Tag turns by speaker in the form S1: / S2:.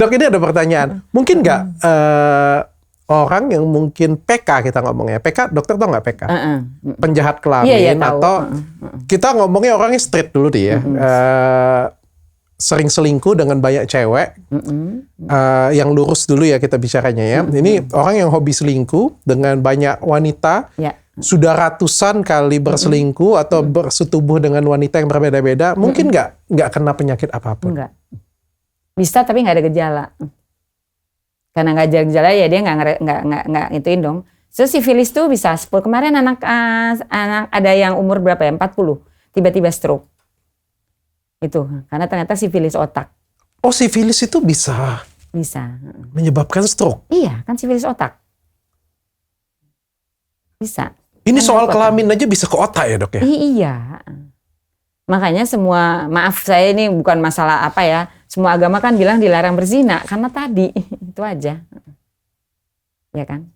S1: Dok, ini ada pertanyaan. Mungkin nggak orang yang mungkin PK kita ngomongnya. PK, dokter tau nggak PK? Penjahat kelamin
S2: Iya, tahu.
S1: atau kita ngomongnya orangnya straight dulu deh ya. Sering selingkuh dengan banyak cewek. Yang lurus dulu ya kita bicaranya ya. Ini orang yang hobi selingkuh dengan banyak wanita. Sudah ratusan kali berselingkuh atau bersetubuh dengan wanita yang berbeda-beda. Mungkin nggak kena penyakit apapun.
S2: Enggak. Bisa tapi nggak ada gejala. Karena nggak ada gejala ya dia nggak ituin dong. So sifilis tuh bisa 10 kemarin anak ada yang umur berapa ya 40 tiba-tiba stroke. Itu karena ternyata sifilis otak.
S1: Oh, sifilis itu bisa menyebabkan stroke.
S2: Iya kan sifilis otak. Bisa.
S1: Ini kan soal kelamin aja bisa ke otak ya dok ya?
S2: Iya. Makanya semua, maaf saya ini bukan masalah apa ya. Semua agama kan bilang dilarang berzina karena tadi itu aja. Ya kan?